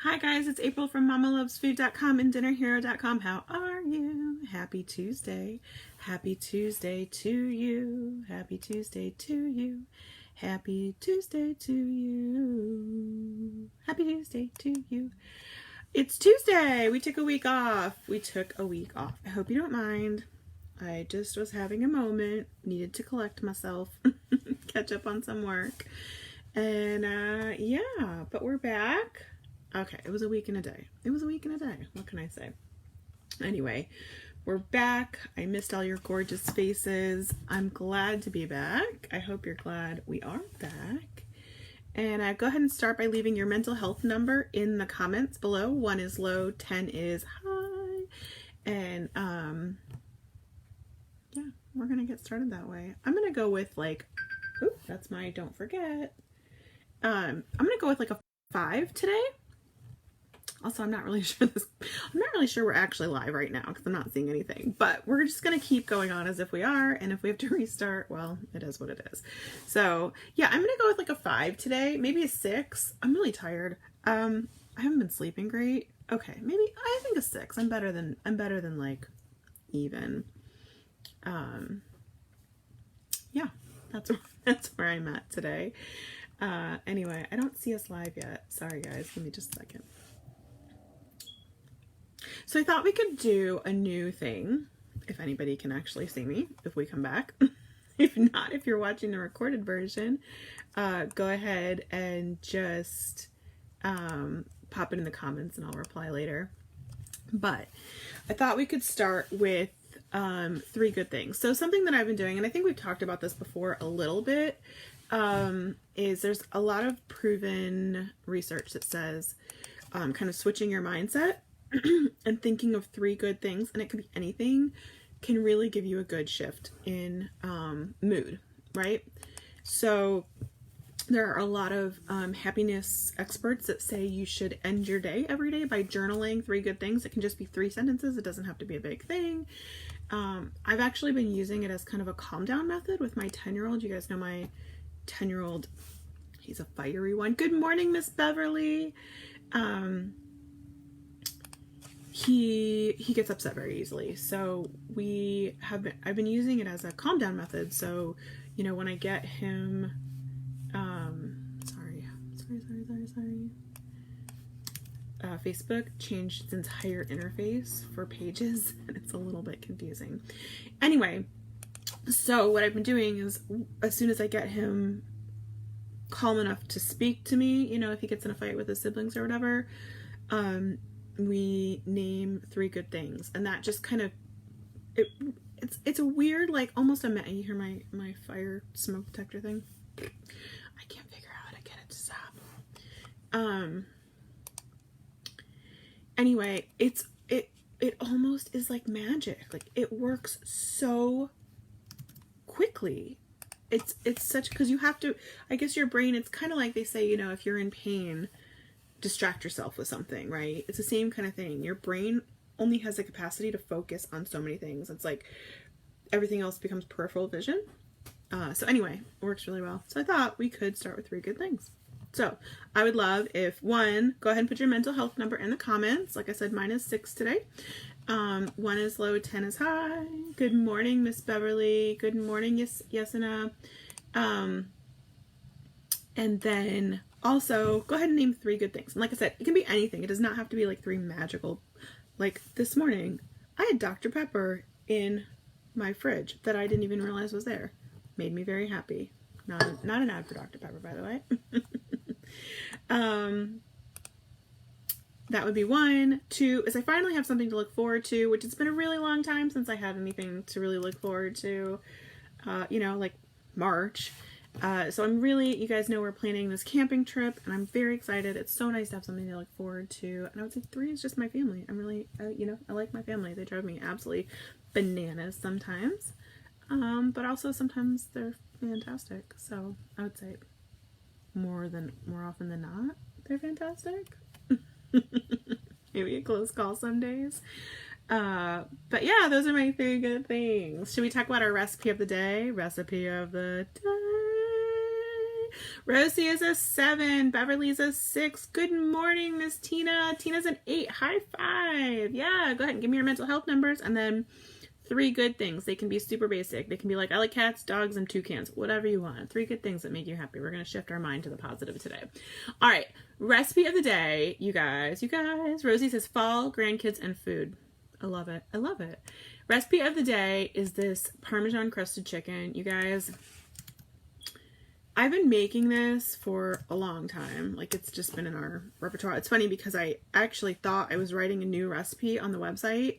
Hi guys, it's April from MamaLovesFood.com and DinnerHero.com. How are you? Happy Tuesday. Happy Tuesday to you. Happy Tuesday to you. Happy Tuesday to you. Happy Tuesday to you. It's Tuesday. We took a week off. I hope you don't mind. I just was having a moment. Needed to collect myself. Catch up on some work. And yeah, but we're back. Okay, it was a week and a day. What can I say? Anyway, we're back. I missed all your gorgeous faces. I'm glad to be back. I hope you're glad we are back. And go ahead and start by leaving your mental health number in the comments below. 1 is low, 10 is high. And yeah, we're gonna get started that way. I'm gonna go with that's my don't forget. I'm gonna go with a 5 today. Also, I'm not really sure we're actually live right now because I'm not seeing anything, but we're just going to keep going on as if we are. And if we have to restart, well, it is what it is. So yeah, I'm going to go with a 5 today, maybe a 6. I'm really tired. I haven't been sleeping great. Okay. I think a 6. I'm better than even. Yeah, that's where I'm at today. Anyway, I don't see us live yet. Sorry guys. Give me just a second. So I thought we could do a new thing, if anybody can actually see me, if we come back. If not, if you're watching the recorded version, go ahead and just pop it in the comments and I'll reply later. But I thought we could start with 3 good things. So something that I've been doing, and I think we've talked about this before a little bit, is there's a lot of proven research that says kind of switching your mindset and thinking of 3 good things, and it could be anything, can really give you a good shift in mood, right? So there are a lot of happiness experts that say you should end your day every day by journaling 3 good things. It can just be 3 sentences. It doesn't have to be a big thing. I've actually been using it as kind of a calm down method with my 10-year-old. You guys know my 10-year-old. He's a fiery one. Good morning, Miss Beverly. He gets upset very easily. So I've been using it as a calm down method. So, when I get him, Facebook changed its entire interface for pages and it's a little bit confusing. Anyway, so what I've been doing is as soon as I get him calm enough to speak to me, if he gets in a fight with his siblings or whatever, we name 3 good things, and that just kind of it's a weird, almost you hear my fire smoke detector thing. I can't figure out how to get it to stop. Anyway, it almost is like magic. It works so quickly. It's such, because you have to, I guess your brain, it's kind of like they say, if you're in pain, distract yourself with something, right? It's the same kind of thing. Your brain only has the capacity to focus on so many things. It's like everything else becomes peripheral vision. So anyway, it works really well. So I thought we could start with 3 good things. So I would love if, 1, go ahead and put your mental health number in the comments. Like I said, mine is 6 today. 1 is low, 10 is high. Good morning, Miss Beverly. Good morning, Yesena. And then also go ahead and name 3 good things. And like I said, it can be anything. It does not have to be 3 magical. Like this morning, I had Dr. Pepper in my fridge that I didn't even realize was there. Made me very happy. Not an ad for Dr. Pepper, by the way. That would be 1. 2 is I finally have something to look forward to, which it's been a really long time since I had anything to really look forward to, March. So I'm really, you guys know we're planning this camping trip and I'm very excited. It's so nice to have something to look forward to. And I would say 3 is just my family. I'm really, I like my family. They drive me absolutely bananas sometimes. But also sometimes they're fantastic. So I would say more often than not, they're fantastic. Maybe a close call some days. But yeah, those are my 3 good things. Should we talk about our recipe of the day? Recipe of the day. Rosie is a 7. Beverly's a 6. Good morning, Miss Tina. Tina's an 8. High five. Yeah, go ahead and give me your mental health numbers, and then 3 good things. They can be super basic. They can be like, I like cats, dogs, and toucans. Whatever you want. 3 good things that make you happy. We're going to shift our mind to the positive today. All right. Recipe of the day, you guys. Rosie says fall, grandkids, and food. I love it. I love it. Recipe of the day is this Parmesan crusted chicken. You guys, I've been making this for a long time. Like, it's just been in our repertoire. It's funny because I actually thought I was writing a new recipe on the website,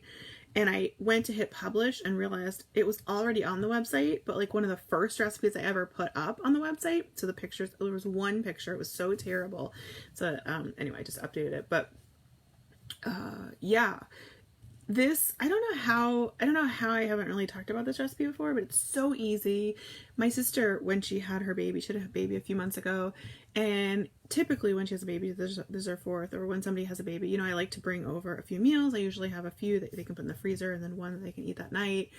and I went to hit publish and realized it was already on the website, but like one of the first recipes I ever put up on the website. So the pictures, there was one picture. It was so terrible. So anyway, I just updated it. But yeah. This, I don't know how I haven't really talked about this recipe before, but it's so easy. My sister, when she had her baby, she had a baby a few months ago, and typically when she has a baby, this is her 4th, or when somebody has a baby, you know, I like to bring over a few meals. I usually have a few that they can put in the freezer, and then one that they can eat that night.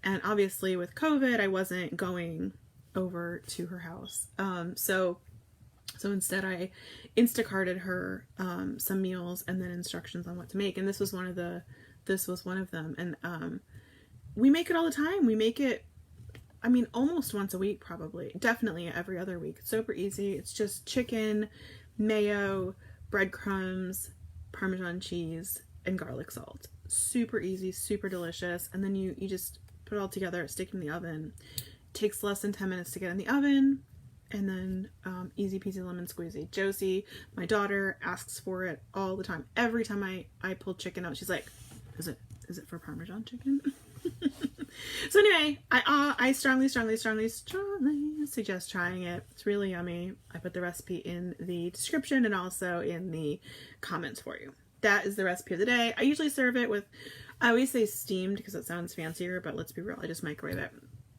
And obviously with COVID, I wasn't going over to her house. So instead I Instacarted her some meals and then instructions on what to make, and this was one of them. And we make it all the time. We make it, I mean, almost once a week, probably. Definitely every other week. It's super easy. It's just chicken, mayo, breadcrumbs, Parmesan cheese, and garlic salt. Super easy, super delicious. And then you just put it all together, stick it in the oven. It takes less than 10 minutes to get in the oven. And then easy peasy lemon squeezy. Josie, my daughter, asks for it all the time. Every time I pull chicken out, she's like, is it for Parmesan chicken? So anyway, I strongly suggest trying it. It's really yummy. I put the recipe in the description and also in the comments for you. That is the recipe of the day. I usually serve it with, I always say steamed because it sounds fancier, but let's be real, I just microwave it.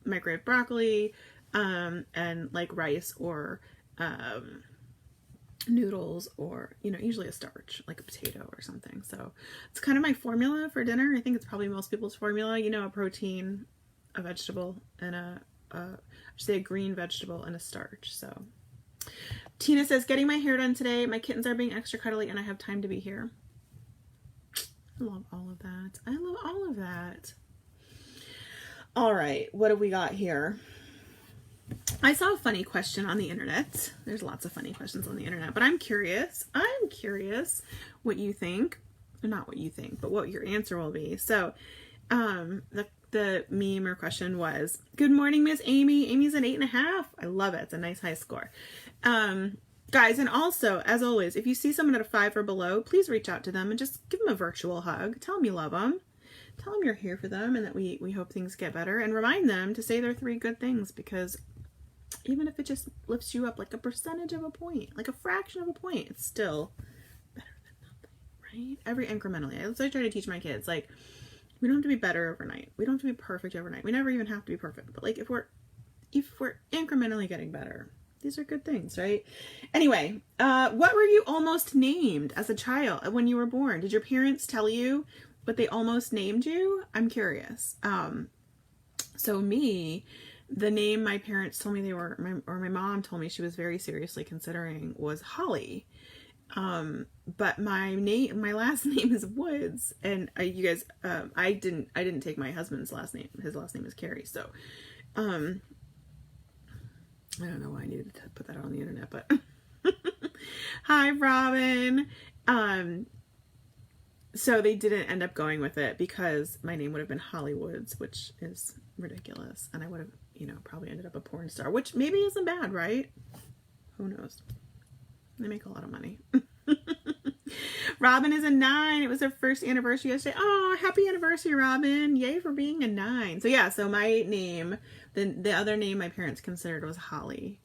Microwave broccoli, and like rice or noodles, or, you know, usually a starch, like a potato or something. So it's kind of my formula for dinner. I think it's probably most people's formula, you know, a protein, a vegetable, and I should say a green vegetable and a starch. So Tina says, getting my hair done today. My kittens are being extra cuddly and I have time to be here. I love all of that. I love all of that. All right, what have we got here? I saw a funny question on the internet. There's lots of funny questions on the internet, but I'm curious what you think. Not what you think, but what your answer will be. So, the meme or question was, good morning, Miss Amy. Amy's an 8.5. I love it. It's a nice high score. Guys, and also, as always, if you see someone at a 5 or below, please reach out to them and just give them a virtual hug. Tell them you love them. Tell them you're here for them and that we hope things get better, and remind them to say their 3 good things, because even if it just lifts you up like a percentage of a point, like a fraction of a point, it's still better than nothing, right? Incrementally. That's what I try to teach my kids. Like, we don't have to be better overnight. We don't have to be perfect overnight. We never even have to be perfect. But like, if we're incrementally getting better, these are good things, right? Anyway, what were you almost named as a child when you were born? Did your parents tell you what they almost named you? I'm curious. So me, the name my parents told me my mom told me she was very seriously considering was Holly. But my last name is Woods, and you guys, I didn't take my husband's last name. His last name is Carey. So, I don't know why I needed to put that on the internet, but hi, Robin. So they didn't end up going with it because my name would have been Hollywoods, which is ridiculous. And I would have, probably ended up a porn star, which maybe isn't bad, right? Who knows? They make a lot of money. Robin is a 9. It was her first anniversary yesterday. Oh, happy anniversary, Robin. Yay for being a 9. So yeah, so my name, the other name my parents considered was Holly.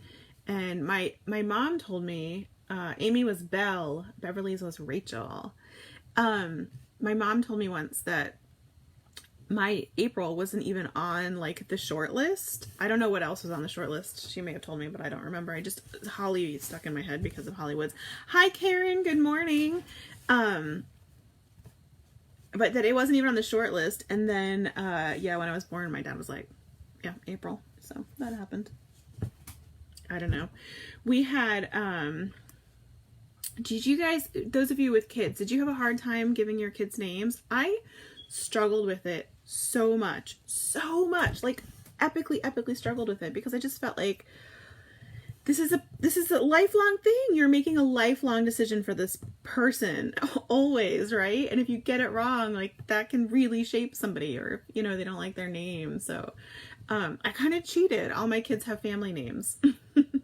And my mom told me, Amy was Belle, Beverly's was Rachel. My mom told me once that my April wasn't even on like the short list. I don't know what else was on the short list. She may have told me, but I don't remember. Holly stuck in my head because of Hollywoods. Hi, Karen. Good morning. But that it wasn't even on the short list. And then, yeah, when I was born, my dad was like, yeah, April. So that happened. I don't know. We had, did you guys, those of you with kids, did you have a hard time giving your kids names? I struggled with it so much, like epically struggled with it, because I just felt like this is a lifelong thing. You're making a lifelong decision for this person always, right? And if you get it wrong, like that can really shape somebody, or you know, they don't like their name. So I kind of cheated. All my kids have family names.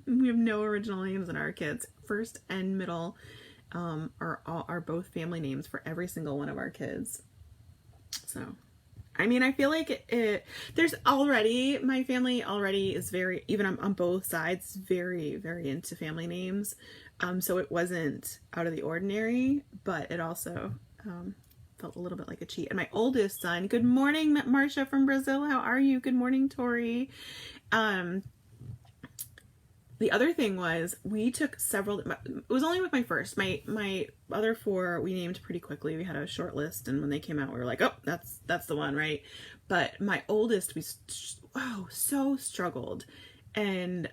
We have no original names in our kids. First and middle are both family names for every single one of our kids. So, I mean, I feel like there's already, my family already is very, even on both sides, very, very into family names. So it wasn't out of the ordinary, but it also felt a little bit like a cheat. And my oldest son, good morning, Marcia from Brazil. How are you? Good morning, Tori. The other thing was we took several, it was only with my first, my other four, we named pretty quickly. We had a short list, and when they came out, we were like, oh, that's the one, right? But my oldest, we, so struggled. And,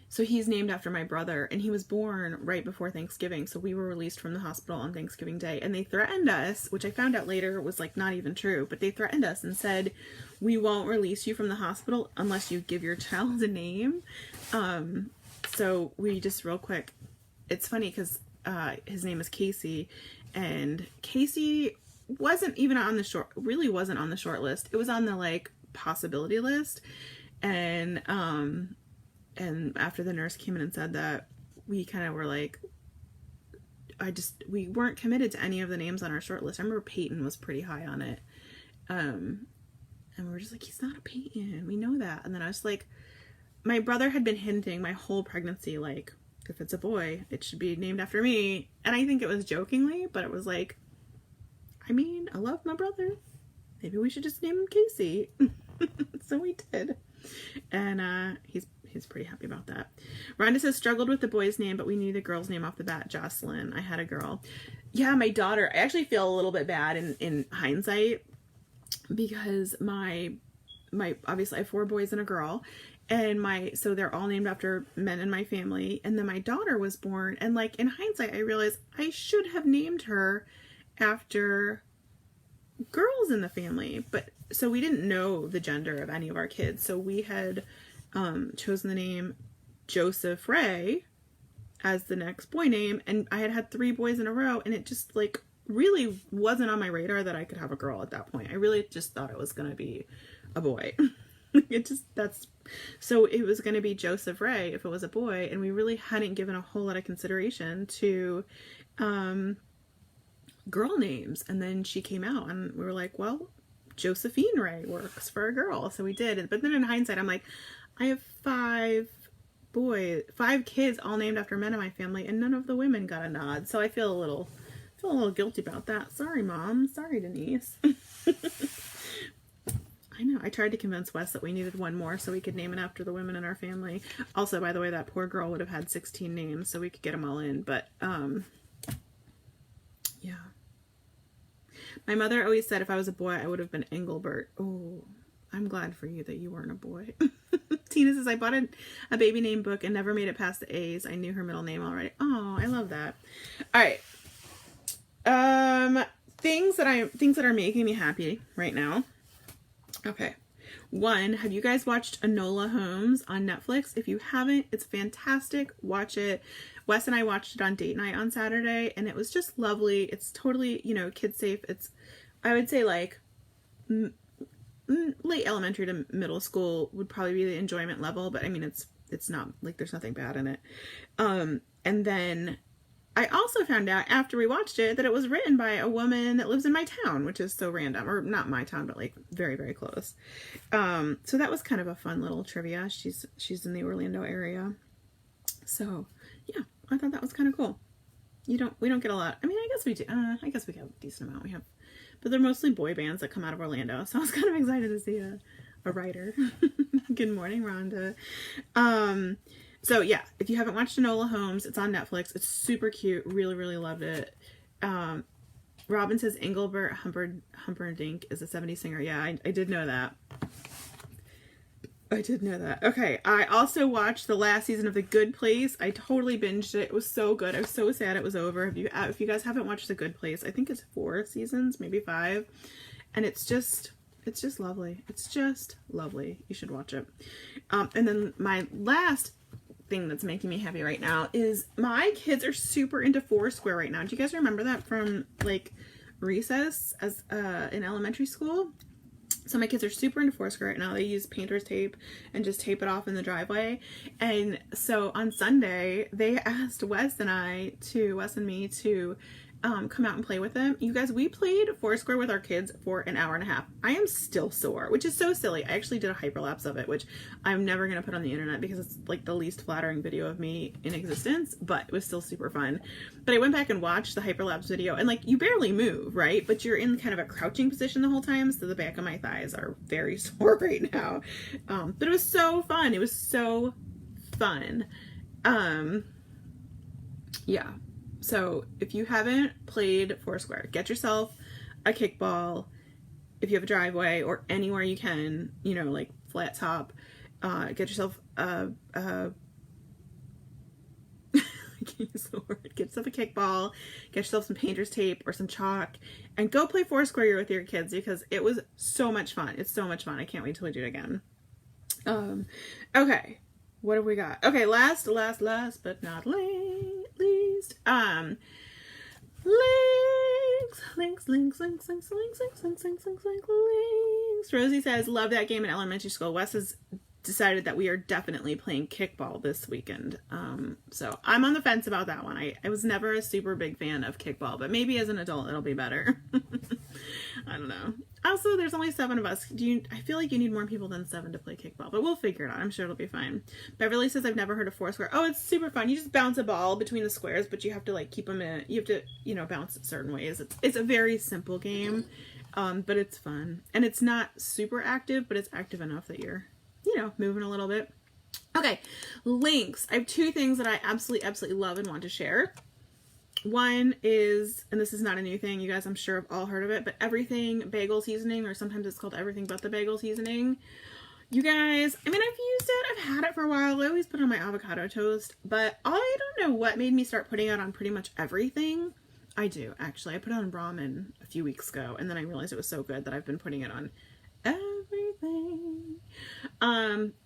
so he's named after my brother, and he was born right before Thanksgiving. So we were released from the hospital on Thanksgiving Day, and they threatened us, which I found out later was like not even true, but they threatened us and said, we won't release you from the hospital unless you give your child a name. So we just real quick, it's funny because his name is Casey, and Casey wasn't even on the really wasn't on the short list. It was on the like possibility list. And after the nurse came in and said that, we kind of were like, we weren't committed to any of the names on our short list. I remember Peyton was pretty high on it. And we were just like, he's not a Peyton. We know that. And then I was like, my brother had been hinting my whole pregnancy, like, if it's a boy, it should be named after me. And I think it was jokingly, but it was like, I mean, I love my brother. Maybe we should just name him Casey. So we did. And he's pretty happy about that. Rhonda says, struggled with the boy's name, but we knew the girl's name off the bat. Jocelyn. I had a girl. Yeah, my daughter. I actually feel a little bit bad in hindsight, because my obviously I have 4 boys and a girl, and so they're all named after men in my family. And then my daughter was born, and like in hindsight, I realized I should have named her after girls in the family. But so we didn't know the gender of any of our kids, so we had chosen the name Joseph Ray as the next boy name, and I had 3 boys in a row, and it just like really wasn't on my radar that I could have a girl at that point. I really just thought it was gonna be a boy. So it was gonna be Joseph Ray if it was a boy, and we really hadn't given a whole lot of consideration to girl names. And then she came out, and we were like, well, Josephine Ray works for a girl, so we did. But then in hindsight, I'm like, I have 5 kids all named after men in my family, and none of the women got a nod. So I feel a little guilty about that. Sorry, Mom. Sorry, Denise. I know. I tried to convince Wes that we needed one more so we could name it after the women in our family. Also, by the way, that poor girl would have had 16 names, so we could get them all in. But, yeah. My mother always said if I was a boy, I would have been Engelbert. Oh, I'm glad for you that you weren't a boy. Tina says, I bought a baby name book and never made it past the A's. I knew her middle name already. Oh, I love that. All right. Things that are making me happy right now. Okay. 1, have you guys watched Enola Holmes on Netflix? If you haven't, it's fantastic. Watch it. Wes and I watched it on date night on Saturday, and it was just lovely. It's totally, kid safe. It's, I would say like late elementary to middle school would probably be the enjoyment level, but I mean, it's not like there's nothing bad in it. And then I also found out after we watched it that it was written by a woman that lives in my town, which is so random, or not my town, but like very, very close. So that was kind of a fun little trivia. She's in the Orlando area. So yeah, I thought that was kind of cool. We don't get a lot. I mean, I guess we do. I guess we have a decent amount. But they're mostly boy bands that come out of Orlando. So I was kind of excited to see a writer. Good morning, Rhonda. So yeah, if you haven't watched Enola Holmes, it's on Netflix. It's super cute. Really, really loved it. Robin says Engelbert Humperdinck is a 70s singer. Yeah, I did know that. I did know that. Okay, I also watched the last season of The Good Place. I totally binged it. It was so good. I was so sad it was over. If you guys haven't watched The Good Place, I think it's 4 seasons, maybe 5, and it's just lovely. It's just lovely. You should watch it. And then my last thing that's making me happy right now is my kids are super into Foursquare right now. Do you guys remember that from like recess as in elementary school? So my kids are super into Foursquare right now. They use painter's tape and just tape it off in the driveway. And so on Sunday, they asked Wes and me to come out and play with them. You guys, we played Foursquare with our kids for an hour and a half. I am still sore, which is so silly. I actually did a hyperlapse of it, which I'm never going to put on the internet because it's like the least flattering video of me in existence, but it was still super fun. But I went back and watched the hyperlapse video, and like, you barely move, right? But you're in kind of a crouching position the whole time, so the back of my thighs are very sore right now. But it was so fun. It was so fun. Yeah. So if you haven't played Foursquare, get yourself a kickball if you have a driveway or anywhere you can, you know, like flat top. Get yourself I can't use the word. Get yourself a kickball, get yourself some painter's tape or some chalk, and go play Foursquare with your kids because it was so much fun. It's so much fun. I can't wait till we do it again. Okay. What have we got? Okay, last but not least. Links. Rosie says, love that game in elementary school. Wes has decided that we are definitely playing kickball this weekend. So I'm on the fence about that one. I was never a super big fan of kickball, but maybe as an adult it'll be better. I don't know. Also, there's only 7 of us. I feel like you need more people than 7 to play kickball, but we'll figure it out. I'm sure it'll be fine. Beverly says, I've never heard of Foursquare. Oh, it's super fun. You just bounce a ball between the squares, but you have to like keep them in. You have to, you know, bounce it certain ways. It's a very simple game, but it's fun. And it's not super active, but it's active enough that you're, you know, moving a little bit. Okay, links. I have 2 things that I absolutely love and want to share. One is, and this is not a new thing, you guys I'm sure have all heard of it, but everything bagel seasoning, or sometimes it's called everything but the bagel seasoning. You guys, I mean, I've used it, I've had it for a while, I always put it on my avocado toast, but I don't know what made me start putting it on pretty much everything. I do, actually. I put it on ramen a few weeks ago, and then I realized it was so good that I've been putting it on everything.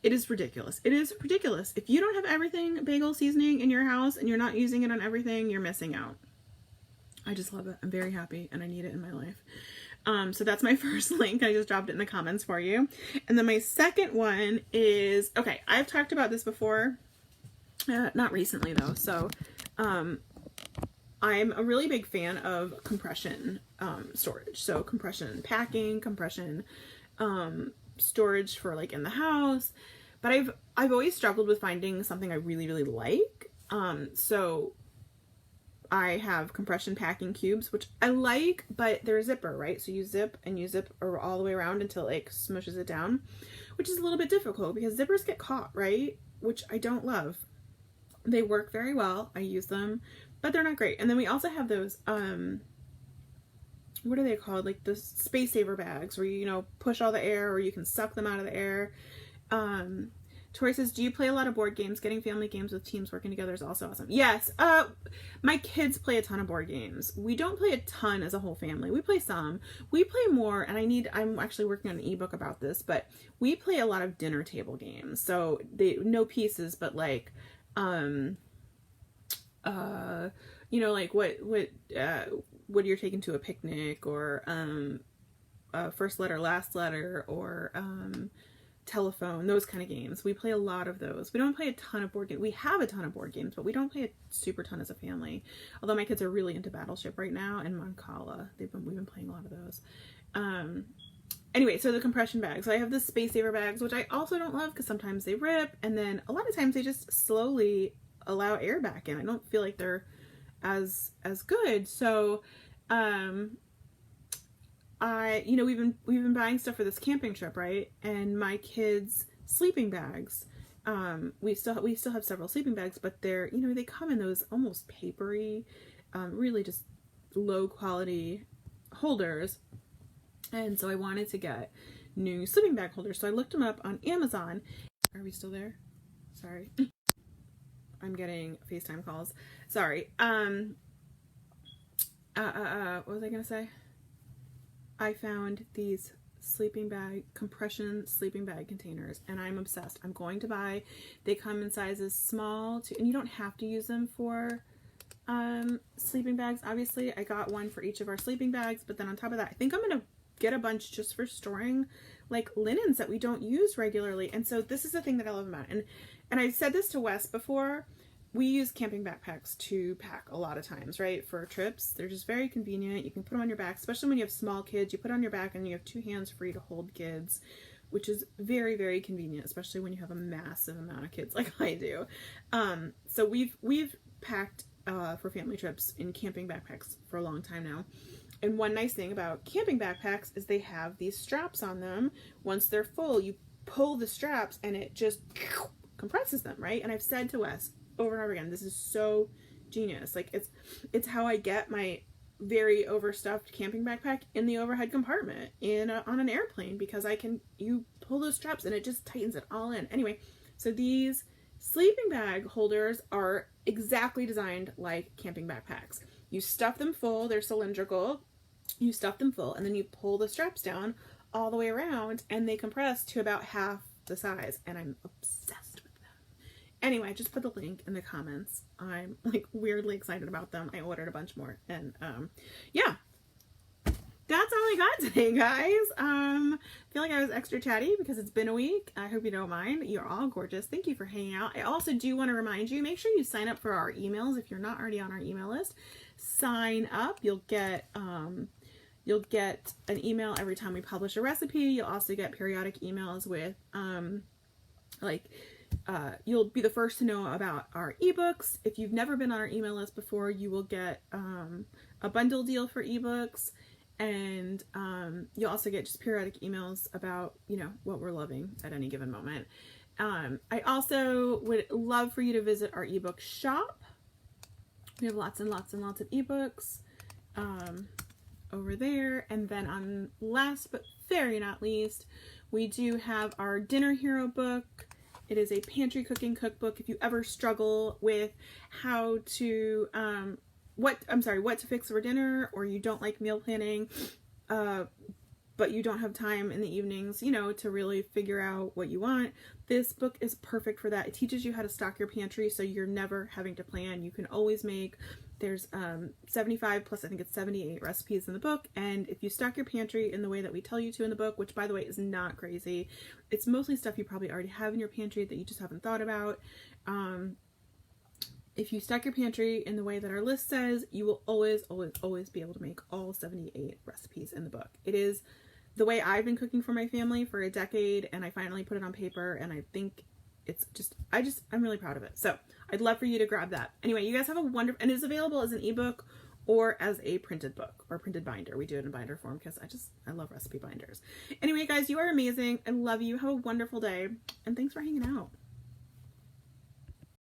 It is ridiculous. It is ridiculous. If you don't have everything bagel seasoning in your house and you're not using it on everything, you're missing out. I just love it. I'm very happy and I need it in my life. So that's my first link. I just dropped it in the comments for you. And then my second one is, okay, I've talked about this before, not recently though. So, I'm a really big fan of compression, storage. So compression packing, compression, storage for like in the house, but I've always struggled with finding something I really like. So I have compression packing cubes, which I like, but they're a zipper, right? So you zip all the way around until it like smushes it down, which is a little bit difficult because zippers get caught, right? Which I don't love. They work very well. I use them, but they're not great. And then we also have those, what are they called? Like the space saver bags where you know, push all the air or you can suck them out of the air. Tori says, do you play a lot of board games? Getting family games with teams working together is also awesome. Yes. My kids play a ton of board games. We don't play a ton as a whole family. We play some. We play more, and I'm actually working on an ebook about this, but we play a lot of dinner table games. So no pieces, but like, you know, like what you're taking to a picnic, or first letter, last letter, or telephone, those kind of games. We play a lot of those. We don't play a ton of board games. We have a ton of board games, but we don't play a super ton as a family. Although my kids are really into Battleship right now and Mancala. We've been playing a lot of those. Anyway, so the compression bags. So I have the space saver bags, which I also don't love because sometimes they rip, and then a lot of times they just slowly allow air back in. I don't feel like they're as good. So we've been buying stuff for this camping trip, right? And my kids' sleeping bags, we still have several sleeping bags, but they're, you know, they come in those almost papery, really just low quality holders. And so I wanted to get new sleeping bag holders. So I looked them up on Amazon. Are we still there? Sorry. I'm getting FaceTime calls. Sorry. What was I gonna say? I found these compression sleeping bag containers, and I'm obsessed. I'm going to buy. They come in sizes small to, and you don't have to use them for sleeping bags. Obviously, I got one for each of our sleeping bags, but then on top of that, I think I'm gonna get a bunch just for storing like linens that we don't use regularly. And so this is the thing that I love about it. And I've said this to Wes before. We use camping backpacks to pack a lot of times, right? For trips. They're just very convenient. You can put them on your back, especially when you have small kids. You put it on your back and you have two hands free to hold kids, which is very, very convenient, especially when you have a massive amount of kids like I do. So we've packed for family trips in camping backpacks for a long time now. And one nice thing about camping backpacks is they have these straps on them. Once they're full, you pull the straps and it just compresses them, right? And I've said to Wes over and over again, this is so genius. Like it's how I get my very overstuffed camping backpack in the overhead compartment on an airplane, because you pull those straps and it just tightens it all in. Anyway, so these sleeping bag holders are exactly designed like camping backpacks. You stuff them full, they're cylindrical, you stuff them full, and then you pull the straps down all the way around and they compress to about half the size, and I'm obsessed with them. Anyway, I just put the link in the comments. I'm like weirdly excited about them. I ordered a bunch more, and yeah. That's all I got today, guys. I feel like I was extra chatty because it's been a week. I hope you don't mind. You're all gorgeous. Thank you for hanging out. I also do want to remind you, make sure you sign up for our emails if you're not already on our email list. Sign up. You'll get an email every time we publish a recipe. You'll also get periodic emails with you'll be the first to know about our ebooks. If you've never been on our email list before, you will get a bundle deal for ebooks. And you'll also get just periodic emails about, what we're loving at any given moment. I also would love for you to visit our ebook shop. We have lots and lots and lots of ebooks over there. And then last but very not least, we do have our Dinner Hero book. It is a pantry cooking cookbook. If you ever struggle with how to what to fix for dinner, or you don't like meal planning, but you don't have time in the evenings, to really figure out what you want, this book is perfect for that. It teaches you how to stock your pantry so you're never having to plan. You can always make. There's 75 plus I think it's 78 recipes in the book, and if you stock your pantry in the way that we tell you to in the book, which by the way is not crazy, it's mostly stuff you probably already have in your pantry that you just haven't thought about. If you stock your pantry in the way that our list says, you will always, always, always be able to make all 78 recipes in the book. It is the way I've been cooking for my family for a decade, and I finally put it on paper, and I think I'm really proud of it. So I'd love for you to grab that. Anyway, you guys have a wonderful, and it is available as an ebook or as a printed book or printed binder. We do it in binder form because I love recipe binders. Anyway, guys, you are amazing. I love you. Have a wonderful day, and thanks for hanging out.